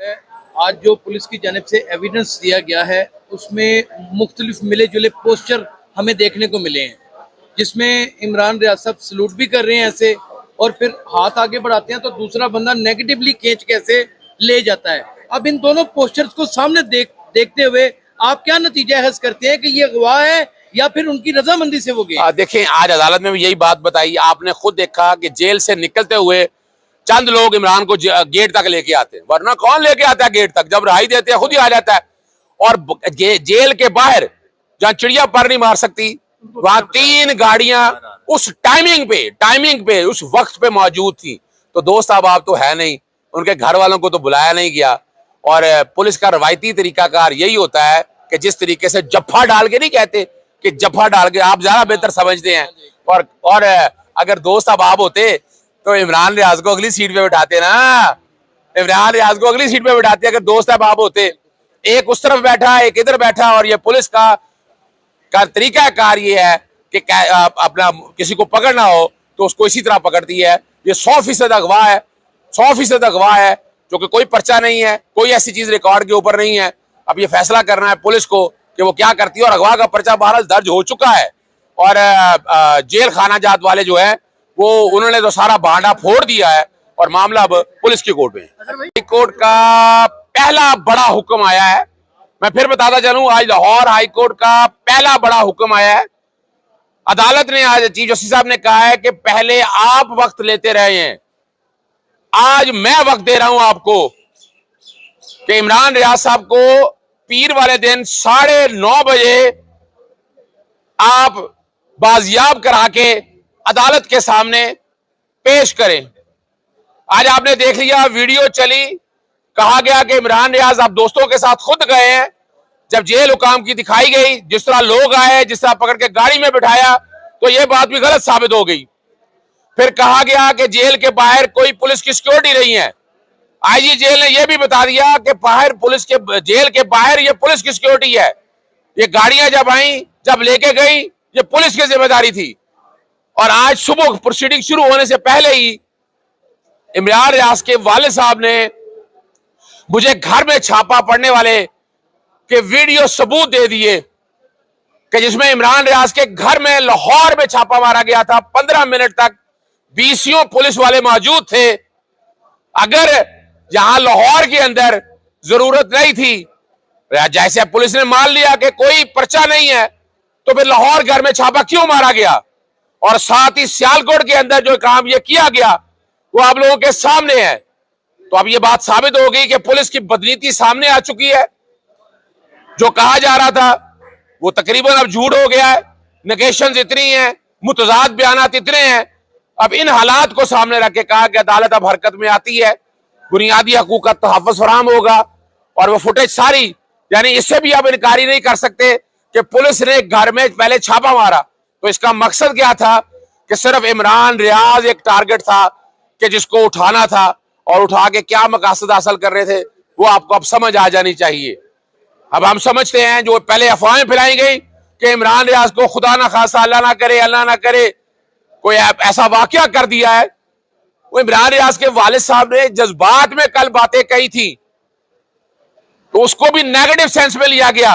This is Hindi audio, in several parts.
आज जो पुलिस की जानिब से एविडेंस दिया गया है उसमें मुख्तलिफ मिले जुले पोस्टर हमें देखने को मिले हैं, जिसमें इमरान रियाज साहब सलूट भी कर रहे हैं ऐसे, और फिर हाथ आगे बढ़ाते हैं तो दूसरा बंदा नेगेटिवली खींच कैसे ले जाता है। अब इन दोनों पोस्टर्स को सामने देखते हुए आप क्या नतीजा हस करते हैं कि ये अगवा है या फिर उनकी रजामंदी से वो गए? देखें, आज अदालत में भी यही बात बताई। आपने खुद देखा कि जेल से निकलते हुए चंद लोग इमरान को गेट तक लेके आते हैं, वरना कौन लेके आता है गेट तक? जब रहाई देते हैं खुद ही आ जाता है। और जेल के बाहर जहां चिड़िया पर नहीं मार सकती, वहां 3 गाड़ियां उस टाइमिंग पे उस वक्त पे मौजूद थी। तो दोस्त अब आप तो है नहीं, उनके घर वालों को तो बुलाया नहीं गया। और पुलिस का रवायती तरीकाकार यही होता है कि जिस तरीके से जफ्फा डाल के नहीं कहते कि जफ्फा डाल के, आप ज्यादा बेहतर समझते हैं। और अगर दोस्त अब आप होते तो इमरान रियाज को अगली सीट पे बिठाते ना, इमरान रियाज को अगली सीट पे बिठाते अगर दोस्त अब आप होते। एक उस तरफ बैठा, एक इधर बैठा, और ये पुलिस का तरीका कार ये है कि अपना किसी को पकड़ना हो तो उसको इसी तरह पकड़ती है। ये 100% अगवा है, 100% अगवा है, जो कि कोई पर्चा नहीं है, कोई ऐसी चीज रिकॉर्ड के ऊपर नहीं है। अब ये फैसला करना है पुलिस को कि वो क्या करती है। और अगवा का पर्चा बहरहाल दर्ज हो चुका है, और जेल खाना जात वाले जो है वो उन्होंने तो सारा भांडा फोड़ दिया है, और मामला अब पुलिस की कोर्ट में है। हाई कोर्ट का पहला बड़ा हुक्म आया है। मैं फिर बताता चलूं, आज लाहौर हाई कोर्ट का पहला बड़ा हुक्म आया है। अदालत ने आज, चीफ जस्टिस साहब ने कहा है कि पहले आप वक्त लेते रहे हैं, आज मैं वक्त दे रहा हूं आपको कि इमरान रियाज साहब को पीर वाले दिन 9:30 बजे आप बाजियाब करा के अदालत के सामने पेश करें। आज आपने देख लिया, वीडियो चली, कहा गया कि इमरान रियाज आप दोस्तों के साथ खुद गए हैं। जब जेल हुकाम की दिखाई गई, जिस तरह लोग आए, जिस तरह पकड़ के गाड़ी में बिठाया, तो यह बात भी गलत साबित हो गई। फिर कहा गया कि जेल के बाहर कोई पुलिस की सिक्योरिटी नहीं है। आईजी जेल ने यह भी बता दिया कि बाहर पुलिस के, जेल के बाहर ये पुलिस की सिक्योरिटी है। ये गाड़ियां जब आई, जब लेके गई, ये पुलिस की जिम्मेदारी थी। और आज सुबह प्रोसीडिंग शुरू होने से पहले ही इमरान रियाज के वालिद साहब ने मुझे घर में छापा पड़ने वाले के वीडियो सबूत दे दिए कि जिसमें इमरान रियाज के घर में लाहौर में छापा मारा गया था। 15 मिनट तक बीसीओ पुलिस वाले मौजूद थे। अगर यहां लाहौर के अंदर जरूरत नहीं थी, जैसे पुलिस ने मान लिया कि कोई पर्चा नहीं है, तो फिर लाहौर घर में छापा क्यों मारा गया? और साथ ही सियालकोट के अंदर जो काम यह किया गया वो आप लोगों के सामने है। तो अब यह बात साबित हो गई कि पुलिस की बदनीति सामने आ चुकी है। जो कहा जा रहा था वो तकरीबन अब झूठ हो गया है। नेगेशंस इतनी हैं, मुतजाद बयानात इतने हैं। अब इन हालात को सामने रख के कहा कि अदालत अब हरकत में आती है, बुनियादी हकूक का तहफ़्फ़ुज़ फराहम होगा। और वो फुटेज सारी, यानी इससे भी आप इनकारी नहीं कर सकते कि पुलिस ने घर में पहले छापा मारा। तो इसका मकसद क्या था कि सिर्फ इमरान रियाज एक टारगेट था कि जिसको उठाना था, और उठा के क्या मकसद हासिल कर रहे थे वो आपको अब समझ आ जानी चाहिए। अब हम समझते हैं जो पहले अफवाहें फैलाई गई कि इमरान रियाज को खुदा ना खासा, अल्लाह ना करे कोई ऐसा वाकया कर दिया है। वो इमरान रियाज के वालिद साहब ने जज्बात में कल बातें कही थी, तो उसको भी नेगेटिव सेंस में लिया गया।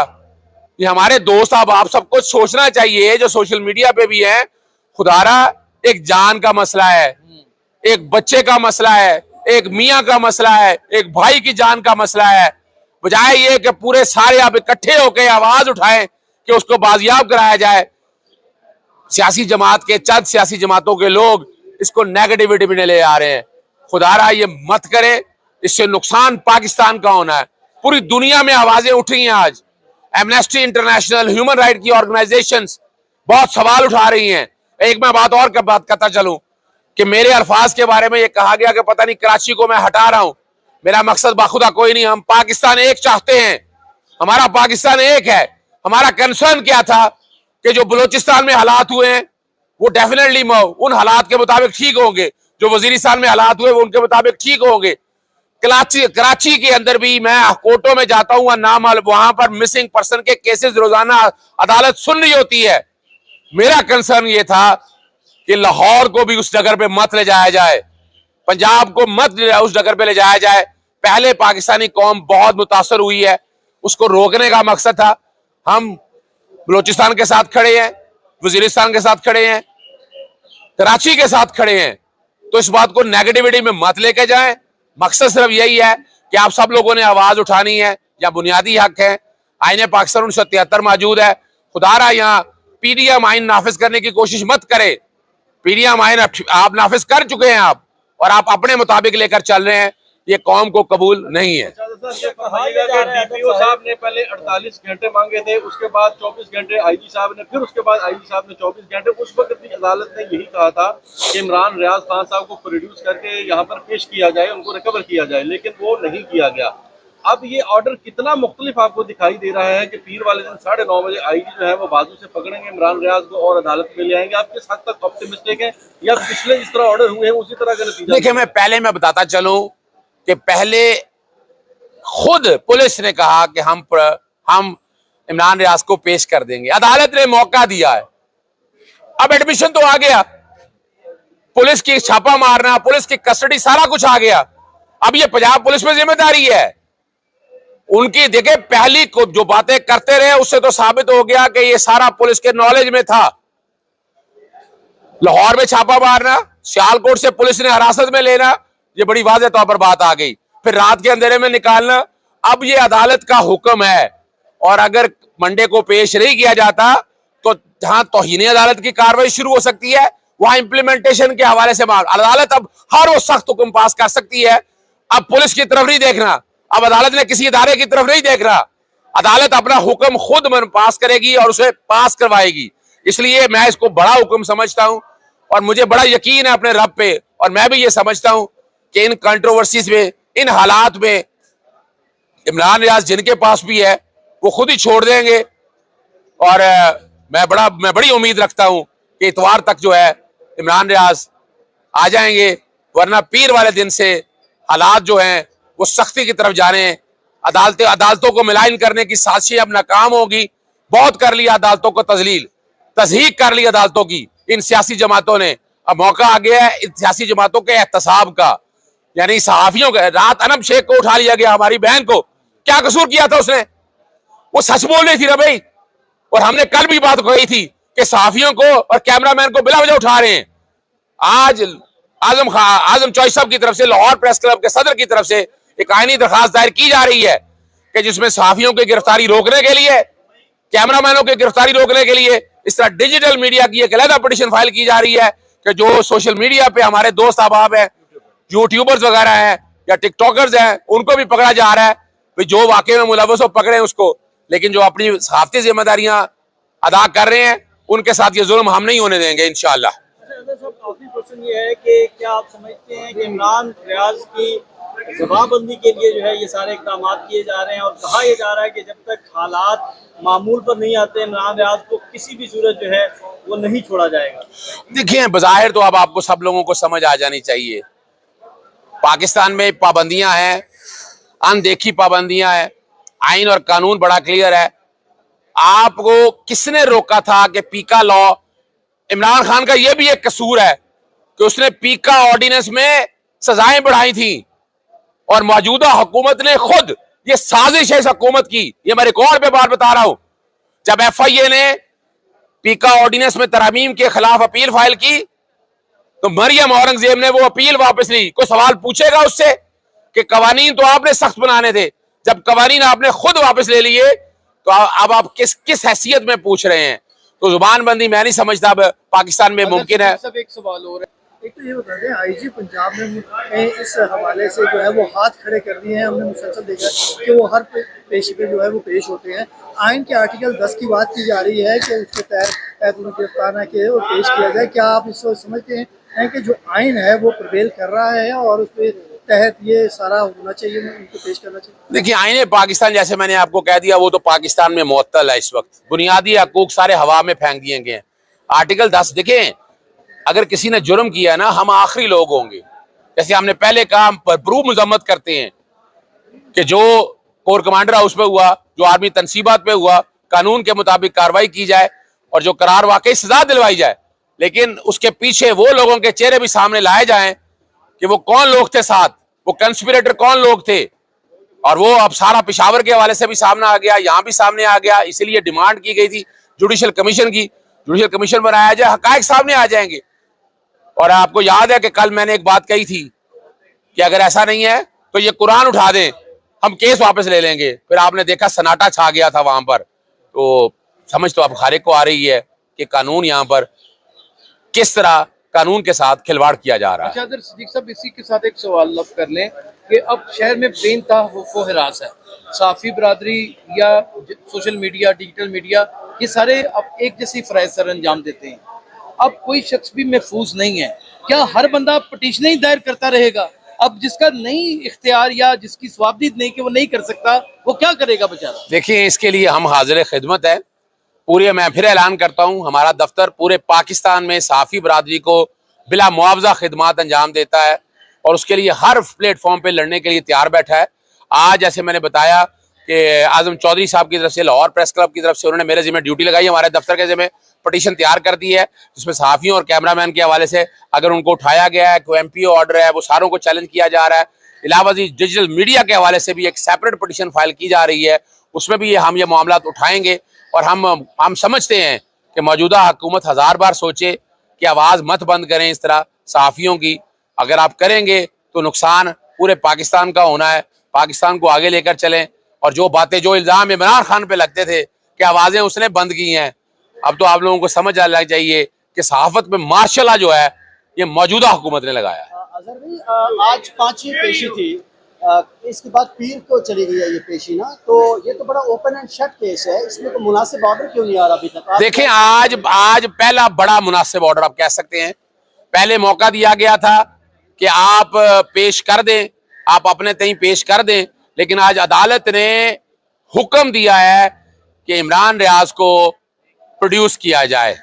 ये हमारे दोस्त, अब आप सबको सोचना चाहिए, जो सोशल मीडिया पे भी है, खुदारा एक जान का मसला है, एक बच्चे का मसला है, एक मियाँ का मसला है, एक भाई की जान का मसला है। बजाय ये कि पूरे सारे आप इकट्ठे होकर आवाज उठाएं कि उसको बाजियाब कराया जाए, सियासी जमात के, चंद सियासी जमातों के लोग इसको नेगेटिविटी में ले आ रहे हैं। खुदारा ये मत करें, इससे नुकसान पाकिस्तान का होना है। पूरी दुनिया में आवाजें उठ रही हैं आज। एमनेस्टी इंटरनेशनल, ह्यूमन राइट की ऑर्गेनाइजेशंस बहुत सवाल उठा रही हैं। एक मैं बात और बात करता चलूं कि मेरे अल्फाज के बारे में ये कहा गया कि पता नहीं कराची को मैं हटा रहा हूं। मेरा मकसद बाखुदा कोई नहीं, हम पाकिस्तान एक चाहते हैं, हमारा पाकिस्तान एक है। हमारा कंसर्न क्या था कि जो बलूचिस्तान में हालात हुए हैं वो डेफिनेटली उन हालात के मुताबिक ठीक होंगे, जो वजीरिस्तान में हालात हुए वो उनके मुताबिक ठीक होंगे। कराची के अंदर भी मैं कोर्टों में जाता हूं, नाम वहां पर मिसिंग पर्सन के केसेस रोजाना अदालत सुन रही होती है। मेरा कंसर्न ये था कि लाहौर को भी उस जगह पे मत ले जाया जाए, पंजाब को मत उस जगह पे ले जाया जाए। पहले पाकिस्तानी कौम बहुत मुतासर हुई है, उसको रोकने का मकसद था। हम बलोचिस्तान के साथ खड़े हैं, वजीरिस्तान के साथ खड़े हैं, कराची के साथ खड़े हैं। तो इस बात को नेगेटिविटी में मत लेके जाएं। मकसद सिर्फ यही है कि आप सब लोगों ने आवाज उठानी है, या बुनियादी हक है। आईने पाकिस्तान 1973 मौजूद है। खुदारा यहाँ पीडीएम आइन नाफिज करने की कोशिश मत करे। पीडीएम आइन आप नाफिज कर चुके हैं आप, और आप अपने मुताबिक लेकर चल रहे हैं। ये कौम को कबूल नहीं है। डीपीओ साहब ने पहले 48 घंटे मांगे थे, उसके बाद 24 घंटे आईजी साहब ने, फिर उसके बाद आईजी साहब ने 24 घंटे। उस वक्त भी अदालत ने यही कहा था कि इमरान रियाज खान साहब को प्रोड्यूस करके यहाँ पर पेश किया जाए, उनको रिकवर किया जाए, लेकिन वो नहीं किया गया। अब ये ऑर्डर कितना मुख्तलिफ आपको दिखाई दे रहा है कि पीर वाले दिन 9:30 बजे आईजी जो है वो बाजू से पकड़ेंगे इमरान रियाज को और अदालत में ले आएंगे। आप किस हद तक ऑप्टिमिस्टिक हैं, या पिछले जिस तरह ऑर्डर हुए हैं उसी तरह का नतीजा? देखिए, मैं बताता चलूं कि पहले खुद पुलिस ने कहा कि हम इमरान रियाज को पेश कर देंगे। अदालत ने मौका दिया है। अब एडमिशन तो आ गया, पुलिस की छापा मारना, पुलिस की कस्टडी, सारा कुछ आ गया। अब ये पंजाब पुलिस में जिम्मेदारी है उनकी। देखे, पहली को जो बातें करते रहे उससे तो साबित हो गया कि ये सारा पुलिस के नॉलेज में था। लाहौर में छापा मारना, सियालकोट से पुलिस ने हिरासत में लेना, ये बड़ी वाज़ेह तौर पर बात आ गई। फिर रात के अंधेरे में निकालना। अब ये अदालत का हुक्म है, और अगर मंडे को पेश नहीं किया जाता तो जहां तौहीन अदालत की कार्रवाई शुरू हो सकती है, वहां इंप्लीमेंटेशन के हवाले से अदालत अब हर वो सख्त हुक्म पास कर सकती है। अब पुलिस की तरफ नहीं देखना, अब अदालत ने किसी इदारे की तरफ नहीं देखना। अदालत अपना हुक्म खुद पास करेगी और उसे पास करवाएगी। इसलिए मैं इसको बड़ा हुक्म समझता हूं, और मुझे बड़ा यकीन है अपने रब पे। और मैं भी ये समझता हूं कि इन कंट्रोवर्सीज में, इन हालात में इमरान रियाज जिनके पास भी है वो खुद ही छोड़ देंगे। और मैं बड़ी उम्मीद रखता हूं कि इतवार तक जो है इमरान रियाज आ जाएंगे, वरना पीर वाले दिन से हालात जो हैं वो सख्ती की तरफ जा रहे हैं। अदालतों को मिलान करने की साजिशें अब नाकाम होगी। बहुत कर लिया अदालतों को तज़हीक कर ली अदालतों की इन सियासी जमातों ने। अब मौका आ गया है इन सियासी जमातों के एहतसाब का, यानी सहाफियों का। रात अनब शेख को उठा लिया गया, हमारी बहन को। क्या कसूर किया था उसने? वो सच बोल रही थी ना भाई। और हमने कल भी बात कही थी कि सहाफियों को और कैमरामैन को बिला वजह उठा रहे हैं। आज आजम चौधरी साहब की तरफ से, लाहौर प्रेस क्लब के सदर की तरफ से एक आईनी दरखास्त दायर की जा रही है कि जिसमें सहाफियों की गिरफ्तारी रोकने के लिए, कैमरामैनों की गिरफ्तारी रोकने के लिए, इस तरह डिजिटल मीडिया की एक अलग पिटीशन फाइल की जा रही है कि जो सोशल मीडिया पे हमारे दोस्त अहबाब हैं, यूट्यूबर्स वगैरह हैं या टिकटॉकर्स हैं, उनको भी पकड़ा जा रहा है। भाई जो वाकई में मुलव्वस हो पकड़े उसको, लेकिन जो अपनी सहाफती जिम्मेदारियां अदा कर रहे हैं उनके साथ ये जुल्म हम नहीं होने देंगे इंशाअल्लाह। आखिरी क्वेश्चन ये है कि क्या आप समझते हैं कि इमरान रियाज की जवाबबंदी के लिए जो है ये सारे इकदाम किए जा रहे हैं, और कहा यह जा रहा है कि जब तक हालात मामूल पर नहीं आते इमरान रियाज को किसी भी सूरत जो है वो नहीं छोड़ा जाएगा? देखिए, बज़ाहिर तो अब आपको सब लोगों को समझ आ जानी चाहिए, पाकिस्तान में पाबंदियां हैं, अनदेखी पाबंदियां हैं, आइन और कानून बड़ा क्लियर है। आपको किसने रोका था कि पीका लॉ? इमरान खान का यह भी एक कसूर है कि उसने पीका ऑर्डिनेंस में सजाएं बढ़ाई थी, और मौजूदा हुकूमत ने खुद, ये साजिश है इस हुकूमत की, ये मैं रिकॉर्ड पे बात बता रहा हूं। जब FIA ने पीका ऑर्डिनेंस में तरमीम के खिलाफ अपील फाइल की तो मरियम औरंगजेब ने वो अपील वापस ली। कोई सवाल पूछेगा उससे कि कवानीन तो आपने सख्त बनाने थे, जब कवानीन आपने खुद वापस ले लिए तो अब आप किस हैसियत में पूछ रहे हैं? तो जुबानबंदी मैं नहीं समझता अब पाकिस्तान में मुमकिन है। सब एक सवाल और है, एक तो ये बता दें, आईजी पंजाब ने इस हवाले से जो है वो हाथ खड़े कर दिए हैं। हमने मुसलसल देखा कि वो हर पेशी पे जो है वो पेश होते हैं। आइन के आर्टिकल 10 की बात की जा रही है कि उसके तहत उन्हें गिरफ्तार किए और पेश किया जाए। क्या आप इसको समझते हैं कि जो आइन है वो प्रिवेल कर रहा है और उसके तहत ये सारा होना चाहिए, उनको पेश करना चाहिए? देखिए, आईने पाकिस्तान, जैसे मैंने आपको कह दिया, वो तो पाकिस्तान में मुअत्तल है इस वक्त। बुनियादी हकूक सारे हवा में फेंक दिए गए हैं। आर्टिकल 10 देखें, अगर किसी ने जुर्म किया ना, हम आखिरी लोग होंगे। जैसे हमने पहले कहा, हम भरपूर मजम्मत करते हैं कि जो कोर कमांडर हाउस पे हुआ, जो आर्मी तनसीबात पे हुआ, कानून के मुताबिक कार्रवाई की जाए और जो करार वाकई सजा दिलवाई जाए। लेकिन उसके पीछे वो लोगों के चेहरे भी सामने लाए जाएं कि वो कौन लोग थे साथ, वो कंस्पिरेटर कौन लोग थे, और वो अब सारा पेशावर के हवाले से भी सामने आ गया, यहाँ भी सामने आ गया। इसीलिए डिमांड की गई थी जुडिशल कमीशन की, जुडिशल कमीशन बनाया जाए, हकायक सामने आ जाएंगे। और आपको याद है कि कल मैंने एक बात कही थी कि अगर ऐसा नहीं है तो ये कुरान उठा दें, हम केस वापस ले लेंगे। फिर आपने देखा सन्नाटा छा गया था वहां पर। तो समझ तो अब खारिक को आ रही है कि कानून यहाँ पर किस तरह कानून के साथ खिलवाड़ किया जा रहा है। अच्छा अगर सिद्दीक साहब इसी के साथ एक सवाल लफ कर लें कि अब शहर में बेइंतहा खौफ व हिरास है, साफी बरादरी या सोशल मीडिया, डिजिटल मीडिया, ये सारे अब एक जैसी फराइज सर अंजाम देते हैं। अब कोई शख्स भी महफूज नहीं है। क्या हर बंदा पटिशन ही दायर करता रहेगा? अब जिसका नहीं इख्तियार या जिसकी स्वाबदीद नहीं कि वो नहीं कर सकता, वो क्या करेगा बेचारा? देखिए, इसके लिए हम हाजिर खिदमत है। पूरे मैं फिर ऐलान करता हूँ, हमारा दफ्तर पूरे पाकिस्तान में साफ़ी बरादरी को बिला मुआवजा खिदमात अंजाम देता है और उसके लिए हर प्लेटफॉर्म पे लड़ने के लिए तैयार बैठा है। आज जैसे मैंने बताया कि आजम चौधरी साहब की तरफ से, लाहौर प्रेस क्लब की तरफ से उन्होंने मेरे जिम्मे ड्यूटी लगाई, हमारे दफ्तर के जिम्मे पटिशन तैयार कर दी है, जिसमें सहाफ़ियों और कैमरामैन के हवाले से अगर उनको उठाया गया है, कोई MPO ऑर्डर है, वो सारों को चैलेंज किया जा रहा है। इलावा डिजिटल मीडिया के हवाले से भी एक सेपरेट पटिशन फाइल की जा रही है, उसमें भी हम ये मामला उठाएंगे। और हम समझते हैं कि मौजूदा हुकूमत 1000 बार सोचे कि आवाज़ मत बंद करें इस तरह सहाफ़ियों की। अगर आप करेंगे तो नुकसान पूरे पाकिस्तान का होना है। पाकिस्तान को आगे लेकर चलें। और जो बातें, जो इल्ज़ाम इमरान खान पे लगते थे कि आवाज़ें उसने बंद की हैं, अब तो आप लोगों को समझ आना चाहिए कि सहाफ़त में मार्शल लॉ जो है ये मौजूदा हुकूमत ने लगाया है। अजहर भाई, आज 5वीं पेशी थी, इसके बाद पीर को चली गई है ये पेशी ना, तो ये तो बड़ा ओपन एंड शट केस है, इसमें तो मुनासिब ऑर्डर क्यों नहीं आ रहा अभी तक? देखें, आज पहला बड़ा मुनासिब ऑर्डर आप कह सकते हैं। पहले मौका दिया गया था कि आप पेश कर दें, आप अपने तय पेश कर दें, लेकिन आज अदालत ने हुक्म दिया है कि इमरान रियाज को प्रोड्यूस किया जाए।